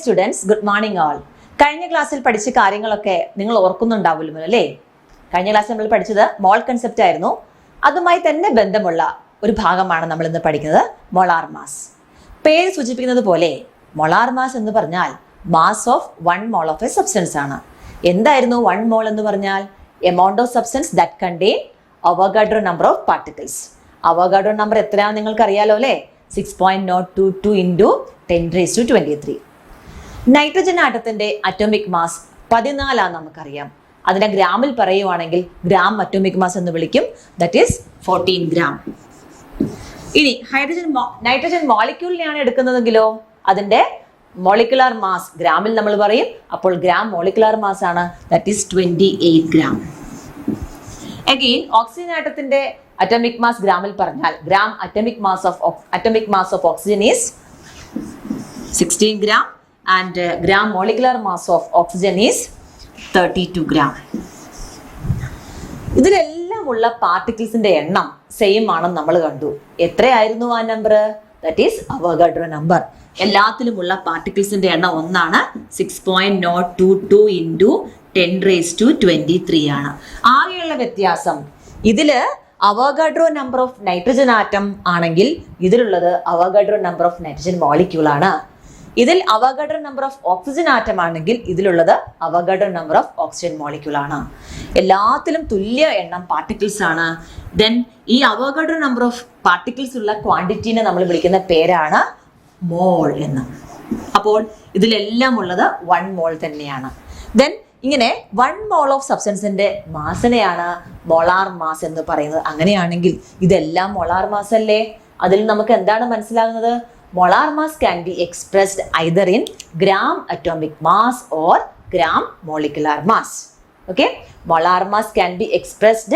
Students, good morning ആൾ. കഴിഞ്ഞ ക്ലാസ്സിൽ പഠിച്ച കാര്യങ്ങളൊക്കെ നിങ്ങൾ ഓർക്കുന്നുണ്ടാവുമല്ലോ അല്ലേ? കഴിഞ്ഞ ക്ലാസ്സിൽ നമ്മൾ പഠിച്ചത് മോൾ കൺസെപ്റ്റ് ആയിരുന്നു. അതുമായി തന്നെ ബന്ധമുള്ള ഒരു ഭാഗമാണ് നമ്മൾ ഇന്ന് പഠിക്കുന്നത്, മൊളാർ മാസ്. പേര് സൂചിപ്പിക്കുന്നത് പോലെ മൊളാർ മാസ് എന്ന് പറഞ്ഞാൽ mass of 1 mole of a substance ആണ്. എന്തായിരുന്നു 1 മോൾ എന്ന് പറഞ്ഞാൽ? Amount of substance that contain Avogadro number of particles. Avogadro number എത്രയാണെന്ന് നിങ്ങൾക്ക് അറിയാലോ അല്ലേ? 6.022 into 10⁻23. നൈട്രജൻ ആറ്റത്തിന്റെ അറ്റോമിക് മാസ് 14 നമുക്കറിയാം. അതിനെ ഗ്രാമിൽ പറയുവാണെങ്കിൽ ഗ്രാം അറ്റോമിക് മാസ് എന്ന് വിളിക്കും. That is 14 gram. ഇനി നൈട്രജൻ മോളിക്യൂളിനെയാണ് എടുക്കുന്നതെങ്കിലോ അതിന്റെ മോളിക്കുലാർ മാസ് ഗ്രാമിൽ നമ്മൾ പറയും. അപ്പോൾ ഗ്രാം മോളിക്കുലാർ മാസ് ആണ്. That is 28 gram. Again oxygen ആറ്റത്തിന്റെ അറ്റോമിക് മാസ് ഗ്രാമിൽ പറഞ്ഞാൽ gram atomic mass of oxygen is 16 gram and gram molecular mass of oxygen is 32 gram. ഇതിലെല്ലാം ഉള്ള പാർട്ടിക്കിൾസിന്റെ എണ്ണം സെയിം ആണെന്ന് നമ്മൾ കണ്ടു. എത്രയായിരുന്നു ആ number? That is Avogadro number. എല്ലാത്തിലുമുള്ള പാർട്ടിക്കിൾസിന്റെ എണ്ണം ഒന്നാണ്. 6.022 into 10⁻23 ആണ്. ആകെയുള്ള വ്യത്യാസം ഇതില് Avogadro number of nitrogen atom ആണെങ്കിൽ ഇതിലുള്ളത് Avogadro number of nitrogen molecule ആണ്. ഇതിൽ Avogadro number of oxygen atom ആണെങ്കിൽ ഇതിലുള്ളത് Avogadro number of oxygen molecule ആണ്. എല്ലാത്തിലും തുല്യ എണ്ണം പാർട്ടിക്കിൾസ് ആണ്. ദെൻ ഈ അവോഗാഡ്രോ നമ്പർ ഓഫ് പാർട്ടിക്കിൾസ് ഉള്ള ക്വാണ്ടിറ്റീനെ നമ്മൾ വിളിക്കുന്ന പേരാണ് മോൾ എന്ന്. അപ്പോൾ ഇതിലെല്ലാം ഉള്ളത് 1 മോൾ തന്നെയാണ്. ദെൻ ഇങ്ങനെ 1 മോൾ ഓഫ് സബ്സ്റ്റൻസിന്റെ മാസിനെയാണ് മൊളാർ മാസ് എന്ന് പറയുന്നത്. അങ്ങനെയാണെങ്കിൽ ഇതെല്ലാം മൊളാർ മാസ് അല്ലേ? അതിൽ നമുക്ക് എന്താണ് മനസ്സിലാകുന്നത്? Molar mass can be expressed either in gram atomic mass or gram molecular mass. Okay? Molar mass can be expressed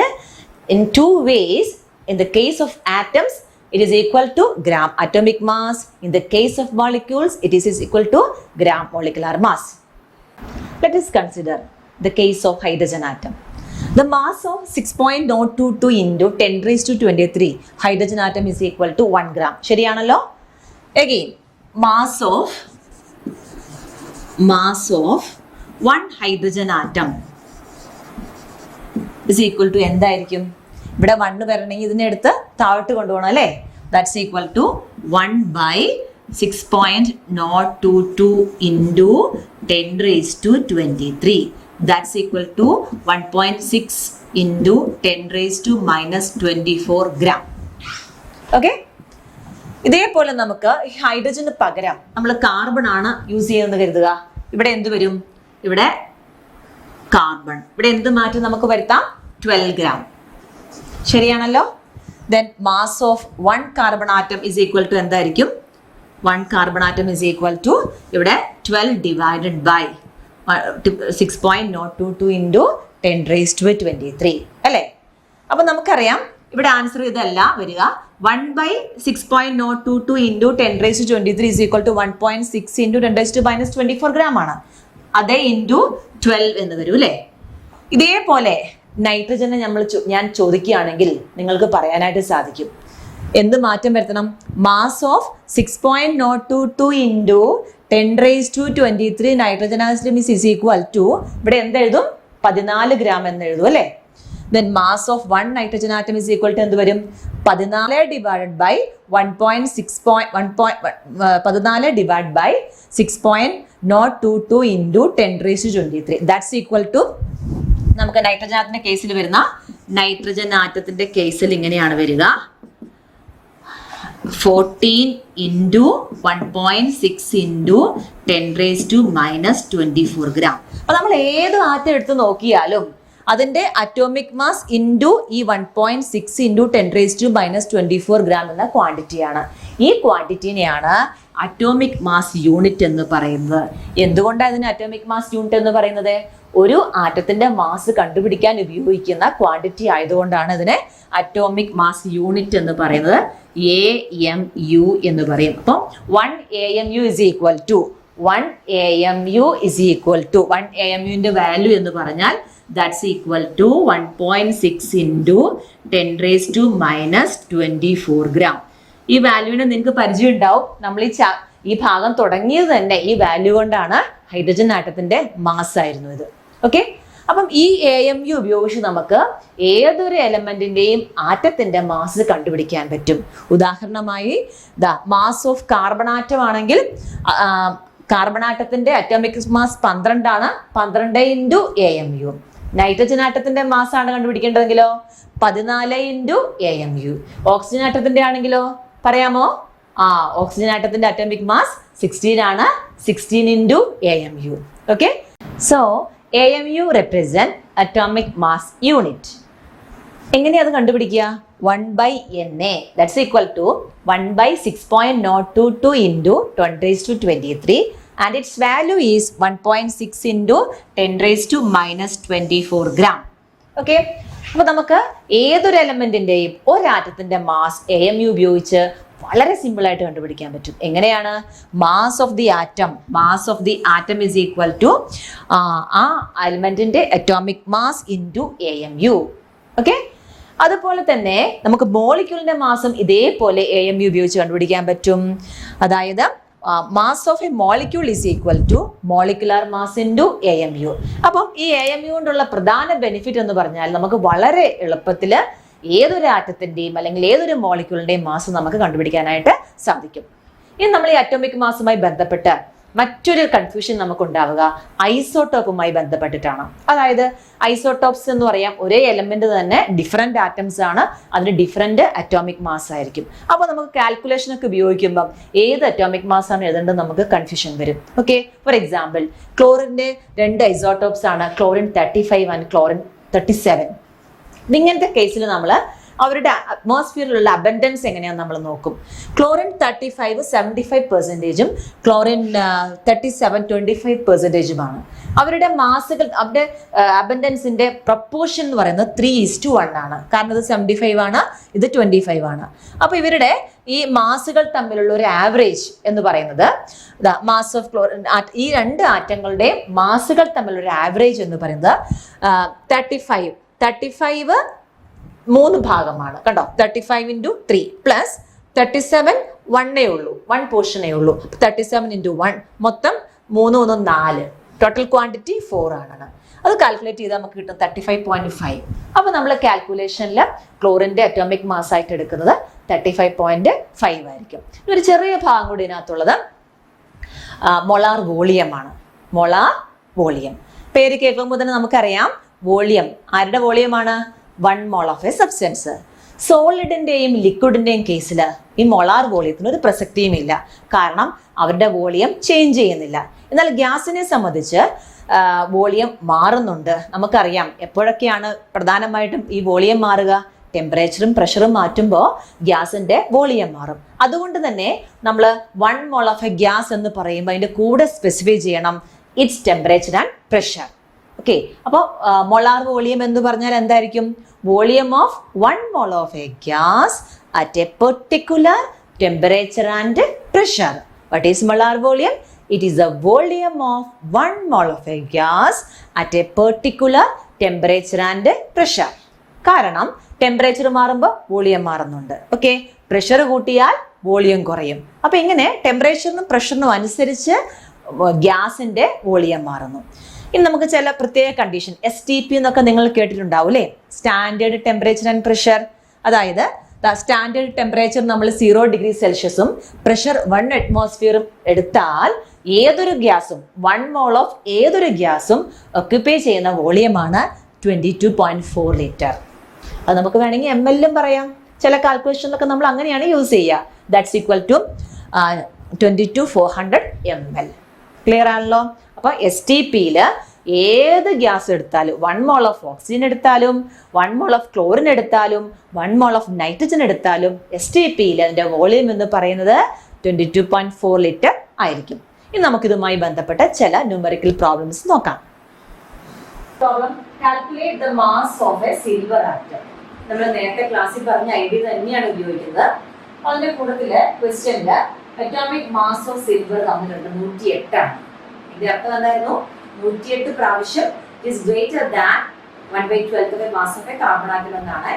in 2 ways. In the case of atoms, it is equal to gram atomic mass. In the case of molecules, it is equal to gram molecular mass. Let us consider the case of hydrogen atom. The mass of 6.022 into 10⁻23 hydrogen atom is equal to 1 gram. ശരിയാണല്ലോ? Again, mass of 1 hydrogen atom is equal to എന്തായിരിക്കും? ഇവിടെ 1 വരണമെങ്കിൽ ഇതിനെടുത്ത് താഴോട്ട് കൊണ്ടുപോകണം അല്ലേ? That's equal to 1/6.022 into 10⁻23. That's equal to 1.6 into 10⁻24 gram. Okay? ഇതേപോലെ നമുക്ക് ഹൈഡ്രജന് പകരം നമ്മൾ കാർബൺ ആണ് യൂസ് ചെയ്യുന്നത് കരുതുക. ഇവിടെ എന്ത് വരും? ഇവിടെ കാർബൺ. ഇവിടെ എന്ത് മാറ്റം നമുക്ക് വരുത്താം? 12 ഗ്രാം. ശരിയാണല്ലോ? Then mass of 1 carbon atom is equal to എന്തായിരിക്കും? 1 carbon atom is equal to ഇവിടെ 12 ഡിവൈഡഡ് ബൈ 6.022 into 10⁻23 അല്ലേ? അപ്പൊ നമുക്കറിയാം ഇവിടെ ആൻസർ ഇതല്ല വരിക. 1/6.022 into 10⁻23 is equal to 1.6 into 10⁻24 gram ആണ്. അതേ ഇൻറ്റു 12 എന്ന് വരും അല്ലേ? ഇതേപോലെ നൈട്രജനെ ഞാൻ ചോദിക്കുകയാണെങ്കിൽ നിങ്ങൾക്ക് പറയാനായിട്ട് സാധിക്കും. എന്ത് മാറ്റം വരുത്തണം? Mass of 6.022 into 10⁻23 nitrogen atom is equal to ഇവിടെ എന്തെഴുതും? 14 ഗ്രാം എന്ന് എഴുതും അല്ലേ? Then mass of 1 nitrogen atom is equal to എന്ത് വരും? 14 divided by 14 divided by 6.022 into 10⁻23. That's equal to നമുക്ക് നൈട്രജൻ ആറ്റത്തിന്റെ കേസിൽ വരുന്ന നൈട്രജൻ ആറ്റത്തിന്റെ കേസിൽ ഇങ്ങനെയാണ് വരിക. 14 into 1.6 into 10⁻24 ഗ്രാം. അപ്പൊ നമ്മൾ ഏത് ആറ്റം എടുത്ത് നോക്കിയാലും അതിന്റെ അറ്റോമിക് മാസ് ഇൻറ്റു ഈ 1.6 into 10⁻24 ഗ്രാം എന്ന ക്വാണ്ടിറ്റിയാണ്. ഈ ക്വാണ്ടിറ്റിനെയാണ് അറ്റോമിക് മാസ് യൂണിറ്റ് എന്ന് പറയുന്നത്. എന്തുകൊണ്ടാണ് ഇതിന് അറ്റോമിക് മാസ് യൂണിറ്റ് എന്ന് പറയുന്നത്? ഒരു ആറ്റത്തിന്റെ മാസ് കണ്ടുപിടിക്കാൻ ഉപയോഗിക്കുന്ന ക്വാണ്ടിറ്റി ആയതുകൊണ്ടാണ് ഇതിനെ അറ്റോമിക് മാസ് യൂണിറ്റ് എന്ന് പറയുന്നത്. AMU എന്ന് പറയും. അപ്പം 1 AMU is equal to 1 AMU is equal to 1 AMUന്റെ value എന്ന് പറഞ്ഞാൽ that's equal to 1.6 into 10⁻24 gram. ഈ വാല്യൂവിനെ നിങ്ങൾക്ക് പരിചയം ഉണ്ടാവും. നമ്മൾ ഈ ഭാഗം തുടങ്ങിയത് തന്നെ ഈ വാല്യൂ കൊണ്ടാണ്. ഹൈഡ്രജൻ ആറ്റത്തിന്റെ മാസ് ആയിരുന്നു ഇത്. ഓക്കെ, അപ്പം ഈ AMU ഉപയോഗിച്ച് നമുക്ക് ഏതൊരു എലമെന്റിന്റെയും ആറ്റത്തിന്റെ മാസ് കണ്ടുപിടിക്കാൻ പറ്റും. ഉദാഹരണമായി മാസ് ഓഫ് കാർബൺ ആറ്റം ആണെങ്കിൽ കാർബൺ ആറ്റത്തിന്റെ അറ്റോമിക് മാസ് 12 ആണ്. 12 ഇൻറ്റു AMU. നൈട്രജൻ ആറ്റത്തിന്റെ മാസ് ആണ് കണ്ടുപിടിക്കേണ്ടതെങ്കിലോ 14 ഇൻറ്റു AMU. ഓക്സിജൻ ആറ്റത്തിന്റെ ആണെങ്കിലോ പറയാമോ? ഓക്സിജൻ ആറ്റത്തിന്റെ അറ്റോമിക് മാസ് 16 ആണ്. 16 into AMU. Okay, so AMU represent atomic mass unit. എങ്ങനെയാ അത് കണ്ടുപിടിക്കുക? 1/Na, that's equal to 1/6.022 into 10⁻23 and its value is 1.6 into 10⁻⁻24 gram. Okay, അപ്പൊ നമുക്ക് ഏതൊരു എലമെന്റിന്റെയും ഒരാറ്റത്തിന്റെ മാസ് AMU ഉപയോഗിച്ച് വളരെ സിമ്പിൾ ആയിട്ട് കണ്ടുപിടിക്കാൻ പറ്റും. എങ്ങനെയാണ്? Mass of the atom is equal to ആ എലമെന്റിന്റെ atomic mass into AMU. Okay, അതുപോലെ തന്നെ നമുക്ക് മോളിക്യൂളിന്റെ മാസും ഇതേപോലെ AMU ഉപയോഗിച്ച് കണ്ടുപിടിക്കാൻ പറ്റും. അതായത് mass of a molecule is equal to molecular mass into AMU. അപ്പം ഈ AMU കൊണ്ടുള്ള പ്രധാന ബെനിഫിറ്റ് എന്ന് പറഞ്ഞാൽ നമുക്ക് വളരെ എളുപ്പത്തിൽ ഏതൊരു ആറ്റത്തിന്റെയും അല്ലെങ്കിൽ ഏതൊരു മോളിക്യൂളിന്റെയും മാസ് നമുക്ക് കണ്ടുപിടിക്കാനായിട്ട് സാധിക്കും. ഇനി നമ്മൾ ഈ അറ്റോമിക് മാസുമായി ബന്ധപ്പെട്ട് മറ്റൊരു കൺഫ്യൂഷൻ നമുക്ക് ഉണ്ടാവുക ഐസോട്ടോപ്പുമായി ബന്ധപ്പെട്ടിട്ടാണ്. അതായത് ഐസോട്ടോപ്സ് എന്ന് പറയാം, ഒരേ എലമെന്റ് തന്നെ ഡിഫറെന്റ് ആറ്റംസ് ആണ്, അതിന് ഡിഫറെന്റ് അറ്റോമിക് മാസ് ആയിരിക്കും. അപ്പോൾ നമുക്ക് കാൽക്കുലേഷൻ ഒക്കെ ഉപയോഗിക്കുമ്പോൾ ഏത് അറ്റോമിക് മാസ് ആണ് എഴുതേണ്ടത് നമുക്ക് കൺഫ്യൂഷൻ വരും. ഓക്കെ, ഫോർ എക്സാമ്പിൾ ക്ലോറിന്റെ 2 ഐസോട്ടോപ്സ് ആണ്, ക്ലോറിൻ 35 ആൻഡ് ക്ലോറിൻ 37. ഇങ്ങനത്തെ കേസിൽ നമ്മൾ അവരുടെ അറ്റ്മോസ്ഫിയറിലുള്ള അബൻഡൻസ് എങ്ങനെയാണെന്ന് നമ്മൾ നോക്കും. Chlorine 35 75%, chlorine 37 25%. അവരുടെ മാസുകൾ, അവരുടെ അബൻഡൻസിന്റെ പ്രപ്പോർഷൻ എന്ന് പറയുന്നത് 3:1 ആണ്. കാരണം ഇത് 75 ആണ്, ഇത് 25 ആണ്. അപ്പൊ ഇവരുടെ ഈ മാസുകൾ തമ്മിലുള്ള ഒരു ആവറേജ് എന്ന് പറയുന്നത് മാസ് ഓഫ് ക്ലോറിൻ, ഈ 2 ആറ്റങ്ങളുടെ മാസുകൾ തമ്മിലുള്ള ഒരു ആവറേജ് എന്ന് പറയുന്നത് 35 3 ഭാഗമാണ് കണ്ടോ. 35 ഇൻറ്റു 3 പ്ലസ് 37 1 ഉള്ളൂ, 1 പോർഷനേ ഉള്ളൂ. 37 ഇൻറ്റു 1 മൊത്തം 3 1 4, ടോട്ടൽ ക്വാണ്ടിറ്റി 4 ആണ്. അത് കാൽക്കുലേറ്റ് ചെയ്താൽ നമുക്ക് കിട്ടും 35.5. അപ്പൊ നമ്മൾ കാൽക്കുലേഷനിൽ ക്ലോറിന്റെ അറ്റോമിക് മാസ് ആയിട്ട് എടുക്കുന്നത് 35.5 ആയിരിക്കും. ഒരു ചെറിയ ഭാഗം കൂടി ഇതിനകത്തുള്ളത് മൊളാർ വോളിയം ആണ്. മൊളാർ വോളിയം പേര് കേൾക്കുമ്പോൾ തന്നെ നമുക്കറിയാം വോളിയം ആരുടെ വോളിയമാണ്? 1 mole ഓഫ് എ സബ്സ്റ്റൻസ്. സോളിഡിന്റെയും ലിക്വിഡിന്റെയും കേസിൽ ഈ മൊളാർ വോളിയത്തിന് ഒരു പ്രസക്തിയും ഇല്ല, കാരണം അവരുടെ വോളിയം ചേഞ്ച് ചെയ്യുന്നില്ല. എന്നാൽ ഗ്യാസിനെ സംബന്ധിച്ച് വോളിയം മാറുന്നുണ്ട്. നമുക്കറിയാം എപ്പോഴൊക്കെയാണ് പ്രധാനമായിട്ടും ഈ വോളിയം മാറുക? ടെമ്പറേച്ചറും പ്രഷറും മാറ്റുമ്പോൾ ഗ്യാസിന്റെ വോളിയം മാറും. അതുകൊണ്ട് തന്നെ നമ്മൾ 1 mole ഓഫ് എ ഗ്യാസ് എന്ന് പറയുമ്പോൾ അതിന്റെ കൂടെ സ്പെസിഫൈ ചെയ്യണം it's temperature and pressure. Okay, അപ്പോൾ മൊളാർ വോളിയം എന്ന് പറഞ്ഞാൽ എന്തായിരിക്കും? Volume of 1 mole of A gas at A particular temperature and pressure. What is molar volume? It is A volume of 1 mole of A gas at A particular temperature and pressure. കാരണം temperature മാറുമ്പോൾ volume മാറുന്നുണ്ട്. Okay, pressure കൂട്ടിയാൽ volume കുറയും. അപ്പൊ ഇങ്ങനെ ടെമ്പറേച്ചറിനും പ്രഷറിനും അനുസരിച്ച് ഗ്യാസിന്റെ volume മാറുന്നു. ഇനി നമുക്ക് ചില പ്രത്യേക കണ്ടീഷൻ STP എന്നൊക്കെ നിങ്ങൾ കേട്ടിട്ടുണ്ടാവും അല്ലേ? Standard temperature and pressure. അതായത് സ്റ്റാൻഡേർഡ് ടെമ്പറേച്ചർ നമ്മൾ 0 ഡിഗ്രി സെൽഷ്യസും പ്രഷർ 1 അറ്റ്മോസ്ഫിയറും എടുത്താൽ ഏതൊരു ഗ്യാസും 1 mole ഓഫ് ഏതൊരു ഗ്യാസും ഒക്യുപ്പൈ ചെയ്യുന്ന വോളിയമാണ് 22.4 ലിറ്റർ. അത് നമുക്ക് വേണമെങ്കിൽ ml പറയാം. ചില കാൽക്കുലേഷനിലൊക്കെ നമ്മൾ അങ്ങനെയാണ് യൂസ് ചെയ്യുക. That's equal to 22,400 ml. Clear ആണല്ലോ? അപ്പൊ STPയിൽ ഏത് ഗ്യാസ് എടുത്താലും 1 mole ഓഫ് ഓക്സിജൻ എടുത്താലും 1 mole ഓഫ് ക്ലോറിൻ എടുത്താലും 1 mole ഓഫ് നൈട്രജൻ എടുത്താലും STPയിൽ അതിന്റെ വോളിയം എന്ന് പറയുന്നത് 22.4 ലിറ്റർ ആയിരിക്കും. ഇനി നമുക്കിതുമായി ബന്ധപ്പെട്ട ചില ന്യൂമറിക്കൽ പ്രോബ്ലംസ് നോക്കാം. Problem calculate the mass of A silver atom. നമ്മൾ നേരത്തെ ക്ലാസ്സിൽ പറഞ്ഞ ഐഡിയ തന്നെയാണ് ഉപയോഗിക്കുന്നത്. അതിന്റെ കൂട്ടത്തില് ക്വസ്റ്റ്യനില് അറ്റോമിക് മാസ് ഓഫ് സിൽവർ തന്നിട്ടുണ്ട് 108 ആണ്. ഇതിന്റെ അർത്ഥം എന്തായിരുന്നു? 108 പ്രാവശ്യം is greater than 1/12 of the mass of a carbon atom എന്നാണ്.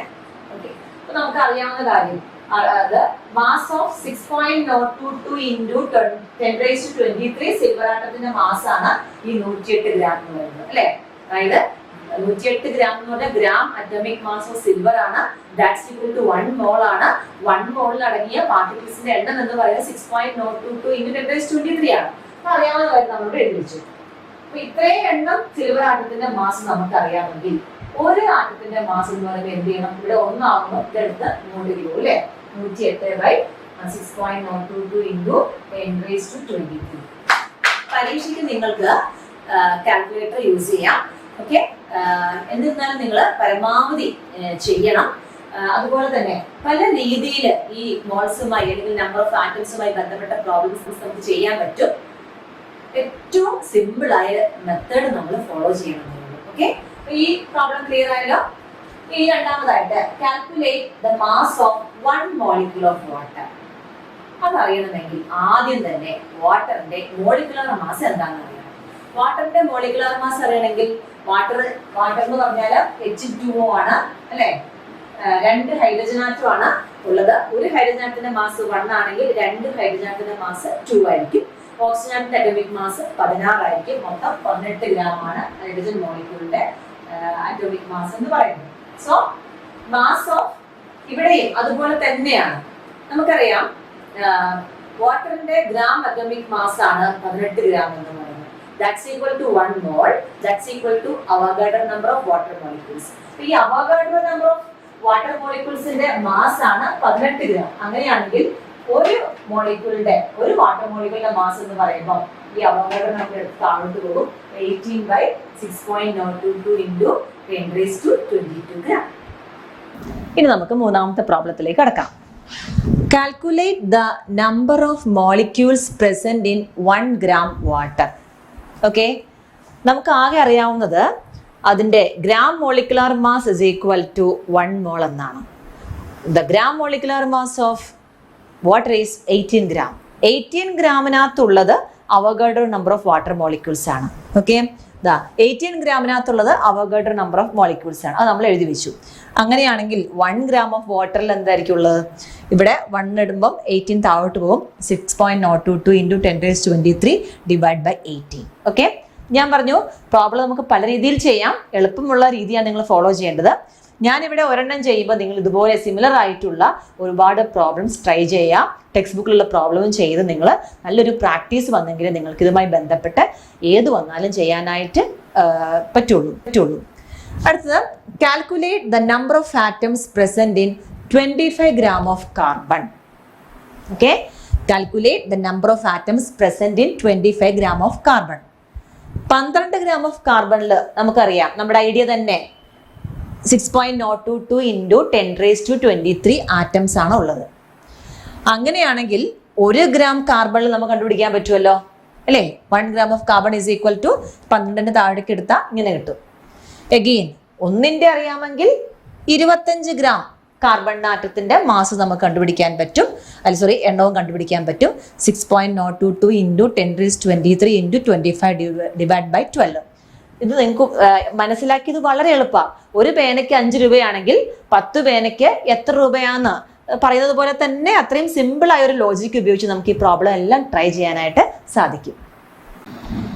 ഓക്കെ, അപ്പൊ നമുക്ക് അറിയാവുന്ന കാര്യം the mass of 6.022 into 10 raised to 23 silver ആറ്റത്തിന്റെ mass ആണ് ഈ 108 ഗ്രാം എന്ന് പറയുന്നത് അല്ലേ. അതായത് 108 ഗ്രാം എന്ന് പറഞ്ഞാൽ gram atomic mass of silver ആണ്. ദാറ്റ്സ് ഈക്വൽ ടു 1 മോൾ ആണ്. 1 മോളിൽ അടങ്ങിയ പാർട്ടിക്കിൾസിന്റെ എണ്ണം എന്ന് പറയുന്നത് 6.022 into 10 raised to 23 ആണ്. അപ്പൊ അറിയാവുന്ന കാര്യം നമ്മളോട് എഴുതി വെച്ചു. അപ്പൊ ഇത്രയും എണ്ണം സിൽവർ ആറ്റത്തിന്റെ മാസ് നമുക്ക് അറിയാമെങ്കിൽ ഒരു ആറ്റത്തിന്റെ മാസ് എന്ന് പറയുമ്പോൾ എന്ത് ചെയ്യണം? ഇവിടെ ഒന്നാകുമ്പോൾ ഇതെടുത്ത് ഇങ്ങോട്ട് കിലോ അല്ലേ. 108/6.022 into 10 raised to 23. പരീക്ഷയ്ക്ക് നിങ്ങൾക്ക് കാൽക്കുലേറ്റർ യൂസ് ചെയ്യാം. ഓക്കെ, എന്നിരുന്നാലും നിങ്ങൾ പരമാവധി ചെയ്യണം. അതുപോലെ തന്നെ പല രീതിയിൽ ഈ മോൾസുമായി അല്ലെങ്കിൽ നമ്പർ ഓഫ് ആറ്റംസുമായി ബന്ധപ്പെട്ട പ്രോബ്ലംസ് നമുക്ക് ചെയ്യാൻ പറ്റും. ഏറ്റവും സിമ്പിൾ ആയ മെത്തേഡ് നമ്മൾ ഫോളോ ചെയ്യണം. ഓക്കെ, ഈ പ്രോബ്ലം ക്ലിയർ ആയല്ലോ. ഇനി രണ്ടാമതായിട്ട് calculate the mass of 1 molecule of water. അതറിയണമെങ്കിൽ ആദ്യം തന്നെ വാട്ടറിന്റെ മോളിക്കുലർ മാസ് എന്താണെന്ന് അറിയണം. വാട്ടറിന്റെ മോളിക്കുലർ മാസ് അറിയണമെങ്കിൽ വാട്ടർ എന്ന് പറഞ്ഞാൽ H2O ആണ് അല്ലെ. 2 ഹൈഡ്രജൻ ആറ്റം ആണ് ഉള്ളത്. ഒരു ഹൈഡ്രജൻ ആറ്റത്തിന്റെ മാസ് 1 ആണെങ്കിൽ 2 ഹൈഡ്രജൻ ആറ്റത്തിന്റെ മാസ് 2 ആയിരിക്കും. ഓക്സിജൻ ആറ്റത്തിന്റെ അറ്റോമിക് മാസ് 16 ആയിരിക്കും. മൊത്തം 18 ഗ്രാം ആണ് ഹൈഡ്രജൻ മോളിക്യൂളിന്റെ അറ്റോമിക് മാസ് എന്ന് പറയുന്നത്. സോ മാസ് ഓഫ് ഇവിടെയും അതുപോലെ തന്നെയാണ്. നമുക്കറിയാം വാട്ടറിന്റെ ഗ്രാം അറ്റോമിക് മാസ് ആണ് 18 ഗ്രാം എന്ന് പറയുന്നത്. That's equal to 1 mole. That's equal to Avogadro number of water molecules. ഈ Avogadro number of water moleculesന്റെ മാസ് ആണ് 18 ഗ്രാം. അങ്ങനെയാണെങ്കിൽ ഒരു വാട്ടർ മോളിക്യൂളിന്റെ മാസ് എന്ന് പറയുമ്പോൾ ഈ Avogadro നമ്പർ എടുത്ത് താഴോട്ട് പോകും. 18/6.022 into 10 raised to 22 ഗ്രാം. ഇനി നമുക്ക് മൂന്നാമത്തെ പ്രോബ്ലത്തിലേക്ക് കടക്കാം. Calculate the number of molecules present in 1 gram water. Okay, നമുക്ക് ആകെ അറിയാവുന്നത് അതിൻ്റെ gram molecular mass is equal to 1 mole എന്നാണ്. The gram molecular mass of water is 18 gram. 18 ഗ്രാമിനകത്തുള്ളത് Avogadro number of water molecules ആണ്. ഓക്കെ, 18 ഗ്രാമിനകത്തുള്ളത് Avogadro number of molecules ആണ്. അത് നമ്മൾ എഴുതി വെച്ചു. അങ്ങനെയാണെങ്കിൽ 1 gram ഓഫ് വാട്ടറിൽ എന്തായിരിക്കും ഉള്ളത്? ഇവിടെ 1 ഇടുമ്പം 18 താഴോട്ട് പോകും. 6.022 into 10 raised to 23 divided by 18. Okay, ഞാൻ പറഞ്ഞു പ്രോബ്ലം നമുക്ക് പല രീതിയിൽ ചെയ്യാം. എളുപ്പമുള്ള രീതിയാണ് നിങ്ങൾ ഫോളോ ചെയ്യേണ്ടത്. ഞാനിവിടെ ഒരെണ്ണം ചെയ്യുമ്പോൾ നിങ്ങൾ ഇതുപോലെ സിമിലർ ആയിട്ടുള്ള ഒരുപാട് പ്രോബ്ലംസ് ട്രൈ ചെയ്യുക. ടെക്സ്റ്റ് ബുക്കിലുള്ള പ്രോബ്ലവും ചെയ്ത് നിങ്ങൾ നല്ലൊരു പ്രാക്ടീസ് വന്നെങ്കിൽ നിങ്ങൾക്ക് ഇതുമായി ബന്ധപ്പെട്ട് ഏത് വന്നാലും ചെയ്യാനായിട്ട് പറ്റുള്ളൂ. അടുത്തത് calculate the number of atoms present in 25 gram of carbon. Okay, calculate the number of atoms present in 25 gram of carbon. 12 gram of കാർബണിൽ നമുക്കറിയാം നമ്മുടെ ഐഡിയ തന്നെ 6.022 into 10 raised to 23 ആറ്റംസ് ആണ് ഉള്ളത്. അങ്ങനെയാണെങ്കിൽ 1 gram കാർബണിൽ നമുക്ക് കണ്ടുപിടിക്കാൻ പറ്റുമല്ലോ അല്ലേ. 1 gram of carbon is equal to 12 താഴേക്ക് എടുത്താൽ ഇങ്ങനെ കിട്ടും. എഗെയിൻ ഒന്നിന്റെ അറിയാമെങ്കിൽ 25 gram കാർബൺ ആറ്റത്തിന്റെ മാസ് നമുക്ക് കണ്ടുപിടിക്കാൻ പറ്റും. എണ്ണവും കണ്ടുപിടിക്കാൻ പറ്റും. 6.022 into 10 raised to 23 into 25 divided by 12. ഇത് നിങ്ങൾക്ക് മനസ്സിലാക്കിയത് വളരെ എളുപ്പമാണ്. ഒരു പേനയ്ക്ക് 5 രൂപയാണെങ്കിൽ 10 പേനയ്ക്ക് എത്ര രൂപയാന്ന് പറയുന്നത് പോലെ തന്നെ അത്രയും സിമ്പിൾ ആയ ഒരു ലോജിക്ക് ഉപയോഗിച്ച് നമുക്ക് ഈ പ്രോബ്ലം എല്ലാം ട്രൈ ചെയ്യാനായിട്ട് സാധിക്കും.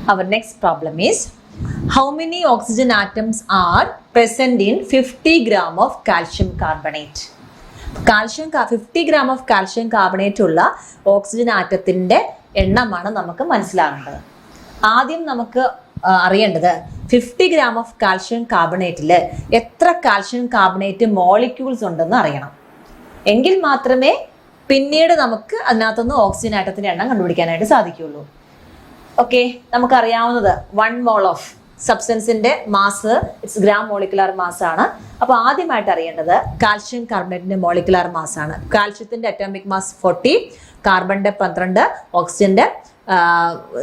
Our next problem is how many oxygen atoms are present in 50 gram of calcium carbonate. 50 gram of calcium carbonate ഉള്ള ഓക്സിജൻ ആറ്റത്തിന്റെ എണ്ണമാണ് നമുക്ക് മനസ്സിലാകേണ്ടത്. ആദ്യം നമുക്ക് അറിയേണ്ടത് 50 gram ഓഫ് കാൽഷ്യം കാർബണേറ്റിൽ എത്ര കാൽഷ്യം കാർബണേറ്റ് മോളിക്യൂൾസ് ഉണ്ടെന്ന് അറിയണം. എങ്കിൽ മാത്രമേ പിന്നീട് നമുക്ക് അതിനകത്തുനിന്ന് ഓക്സിജൻ ആറ്റത്തിന്റെ എണ്ണം കണ്ടുപിടിക്കാനായിട്ട് സാധിക്കുകയുള്ളൂ. ഓക്കെ, നമുക്കറിയാവുന്നത് 1 mole ഓഫ് സബ്സ്റ്റൻസിന്റെ mass it's gram molecular mass ആണ്. അപ്പോൾ ആദ്യമായിട്ട് അറിയേണ്ടത് കാൽഷ്യം കാർബണേറ്റിന്റെ മോളിക്കുലർ മാസ് ആണ്. കാൽഷ്യത്തിന്റെ അറ്റോമിക് മാസ് 40, കാർബണിന്റെ 12, ഓക്സിജന്റെ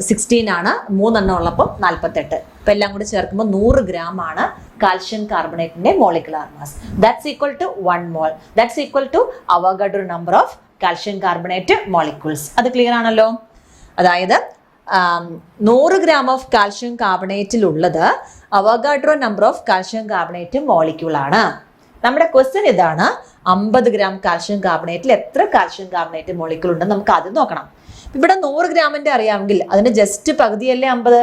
16 ആണ്. 3 എണ്ണം ഉള്ളപ്പോൾ 48. ഇപ്പം എല്ലാം കൂടി ചേർക്കുമ്പോൾ 100 gram ആണ് കാൽഷ്യം കാർബണേറ്റിന്റെ molecular mass. That's equal to 1 mole. That's equal to Avogadro number of calcium carbonate molecules. അത് ക്ലിയർ ആണല്ലോ. അതായത് 100 gram ഓഫ് കാൽഷ്യം കാർബണേറ്റിലുള്ളത് Avogadro number of calcium carbonate molecule ആണ്. നമ്മുടെ ക്വസ്റ്റ്യൻ ഇതാണ്, 50 ഗ്രാം കാൽഷ്യം കാർബണേറ്റിൽ എത്ര കാൽഷ്യം കാർബണേറ്റ് മോളിക്യൂൾ ഉണ്ടെന്ന് നമുക്ക് ആദ്യം നോക്കണം. ഇവിടെ 100 ഗ്രാമിന്റെ അറിയാമെങ്കിൽ അതിന്റെ ജസ്റ്റ് പകുതിയല്ലേ 50,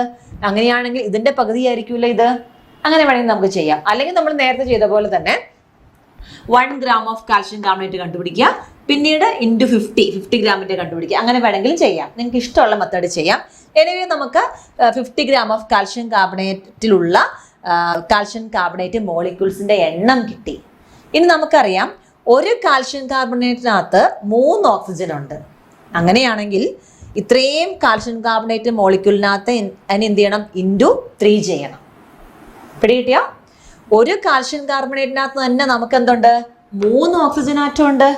അങ്ങനെയാണെങ്കിൽ ഇതിന്റെ പകുതി ആയിരിക്കില്ല ഇത്. അങ്ങനെ വേണമെങ്കിൽ നമുക്ക് ചെയ്യാം. അല്ലെങ്കിൽ നമ്മൾ നേരത്തെ ചെയ്ത പോലെ തന്നെ 1 gram ഓഫ് കാൽഷ്യം കാർബണേറ്റ് കണ്ടുപിടിക്കുക, പിന്നീട് ഇൻറ്റു 50 ഗ്രാമിന്റെ കണ്ടുപിടിക്കുക. അങ്ങനെ വേണമെങ്കിലും ചെയ്യാം, നിങ്ങൾക്ക് ഇഷ്ടമുള്ള മെത്തേഡ് ചെയ്യാം. എനിവേ നമുക്ക് 50 gram ഓഫ് കാൽഷ്യം കാർബണേറ്റിലുള്ള കാൽഷ്യം കാർബണേറ്റ് മോളിക്യൂൾസിന്റെ എണ്ണം കിട്ടി. ഇനി നമുക്കറിയാം ഒരു കാൽഷ്യം കാർബണേറ്റിനകത്ത് 3 ഓക്സിജൻ ഉണ്ട്. അങ്ങനെയാണെങ്കിൽ ഇത്രയും കാൽഷ്യം കാർബണേറ്റ് മോളിക്യൂളിനകത്ത് അതിന് എന്ത് ചെയ്യണം? ഇൻറ്റു 3 ചെയ്യണം. പിടികിട്ടിയോ? ഒരു കാൽഷ്യം കാർബണേറ്റിനകത്ത് തന്നെ നമുക്ക് എന്തുണ്ട്? 3 ഓക്സിജൻ ആറ്റം ഉണ്ട്.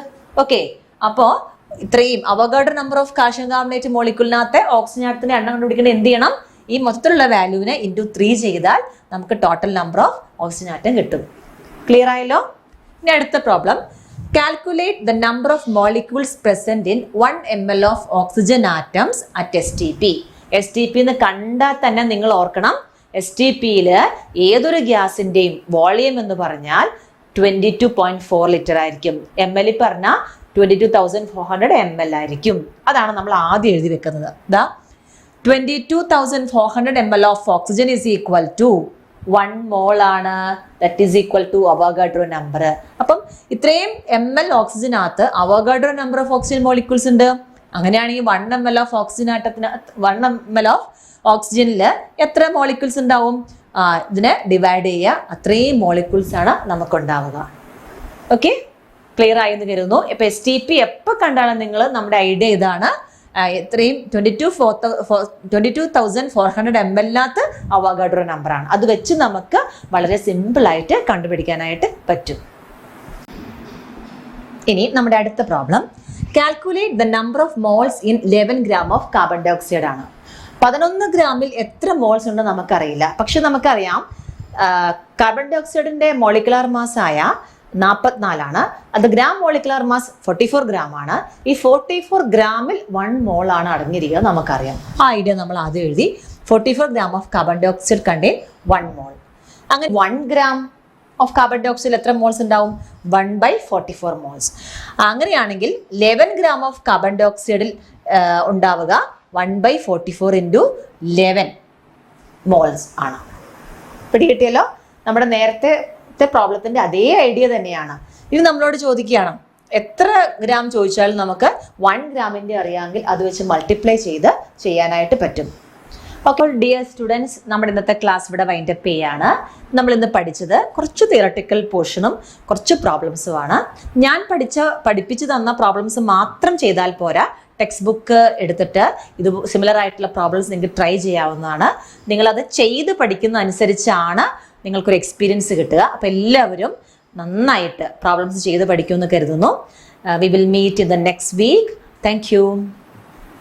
ഓക്കെ, അപ്പോൾ ഇത്രയും Avogadro number of calcium carbonate മോളിക്യൂളിനകത്തെ ഓക്സിജൻ ആറ്റത്തിന്റെ എണ്ണം കണ്ടുപിടിക്കേണ്ട എന്ത് ചെയ്യണം? ഈ മൊത്തത്തിലുള്ള വാല്യൂവിനെ ഇൻറ്റു 3 ചെയ്താൽ നമുക്ക് total number of oxygen atom കിട്ടും. ക്ലിയർ ആയല്ലോ? ഇനി അടുത്ത problem, calculate the number of molecules present in 1 ml of oxygen atoms at STP. STP എന്ന് കണ്ടാൽ തന്നെ നിങ്ങൾ ഓർക്കണം, STPയിൽ ഏതൊരു ഗ്യാസിന്റെയും വോളിയം എന്ന് പറഞ്ഞാൽ 22.4 ലിറ്റർ ആയിരിക്കും. ML പറഞ്ഞാൽ 22,400 ml ആയിരിക്കും. അതാണ് നമ്മൾ ആദ്യം എഴുതി വെക്കുന്നത്. 22,400 ml of oxygen is equal to 1 mole ആണ്. That is equal to Avogadro number. അപ്പം ഇത്രയും ml ഓക്സിജനകത്ത് Avogadro number of oxygen molecules ഉണ്ട്. അങ്ങനെയാണെങ്കിൽ 1 ml ഓഫ് ഓക്സിജൻ ആറ്റത്തിന് 1 ml ഓഫ് ഓക്സിജനിൽ എത്ര മോളിക്യൂൾസ് ഉണ്ടാവും? ഇതിനെ ഡിവൈഡ് ചെയ്യുക, അത്രയും മോളിക്യൂൾസ് ആണ് നമുക്കുണ്ടാവുക. ഓക്കെ, ക്ലിയർ ആയെന്ന് കരുതുന്നു. ഇപ്പൊ STP എപ്പോൾ കണ്ടാലും നിങ്ങൾ നമ്മുടെ ഐഡിയ ഇതാണ്, എത്രയും 22,400 ml അവഗാഡ്രോ നമ്പറാണ്. അത് വെച്ച് നമുക്ക് വളരെ സിമ്പിൾ ആയിട്ട് കണ്ടുപിടിക്കാനായിട്ട് പറ്റും. ഇനി നമ്മുടെ അടുത്ത problem, calculate the number of moles in 11 gram of carbon dioxide ആണ്. 11 ഗ്രാമിൽ എത്ര മോൾസ് ഉണ്ട് നമുക്കറിയില്ല. പക്ഷെ നമുക്കറിയാം കാർബൺ ഡൈ ഓക്സൈഡിന്റെ മോളിക്കുലാർ മാസ് ആയ 44 ആണ്. അത് ഗ്രാം മോളിക്കുലാർ മാസ് 44 ഗ്രാം ആണ്. ഈ 44 ഗ്രാമിൽ 1 മോൾ ആണ് അടങ്ങിയിരിക്കുക നമുക്കറിയാം. ആ ഐഡിയ നമ്മൾ ആദ്യം എഴുതി. 44 gram of carbon dioxide contain 1 mole. അങ്ങനെ 1 gram ഓഫ് കാർബൺ ഡൈ ഓക്സൈഡിൽ എത്ര മോൾസ് ഉണ്ടാവും? 1/44 മോൾസ്. അങ്ങനെയാണെങ്കിൽ 11 gram ഓഫ് കാർബൺ ഡൈ ഓക്സൈഡിൽ ഉണ്ടാവുക 1/44 ഇൻറ്റു 11 മോൾസ് ആണ്. പിടികിട്ടിയല്ലോ? നമ്മുടെ നേരത്തെ പ്രോബ്ലത്തിന്റെ അതേ ഐഡിയ തന്നെയാണ്. ഇനി നമ്മളോട് ചോദിക്കുകയാണ്, എത്ര ഗ്രാം ചോദിച്ചാലും നമുക്ക് 1 ഗ്രാമിന്റെ അറിയാമെങ്കിൽ അത് വെച്ച് മൾട്ടിപ്ലൈ ചെയ്ത് ചെയ്യാനായിട്ട് പറ്റും. അപ്പോൾ ഡിയർ സ്റ്റുഡൻസ്, നമ്മുടെ ഇന്നത്തെ ക്ലാസ് ഇവിടെ വൈൻഡ് അപ്പ് ചെയ്യാണ്. നമ്മൾ ഇന്ന് പഠിച്ചത് കുറച്ച് തിയറട്ടിക്കൽ പോർഷനും കുറച്ച് പ്രോബ്ലംസുമാണ്. ഞാൻ പഠിപ്പിച്ചു തന്ന പ്രോബ്ലംസ് മാത്രം ചെയ്താൽ പോരാ, ടെക്സ്റ്റ് ബുക്ക് എടുത്തിട്ട് ഇത് സിമിലർ ആയിട്ടുള്ള പ്രോബ്ലംസ് നിങ്ങൾക്ക് ട്രൈ ചെയ്യാവുന്നതാണ്. നിങ്ങളത് ചെയ്ത് പഠിക്കുന്ന അനുസരിച്ചാണ് നിങ്ങൾക്കൊരു എക്സ്പീരിയൻസ് കിട്ടുക. അപ്പോൾ എല്ലാവരും നന്നായിട്ട് പ്രോബ്ലംസ് ചെയ്ത് പഠിക്കുമെന്ന് കരുതുന്നു. We will meet in the next week. Thank U.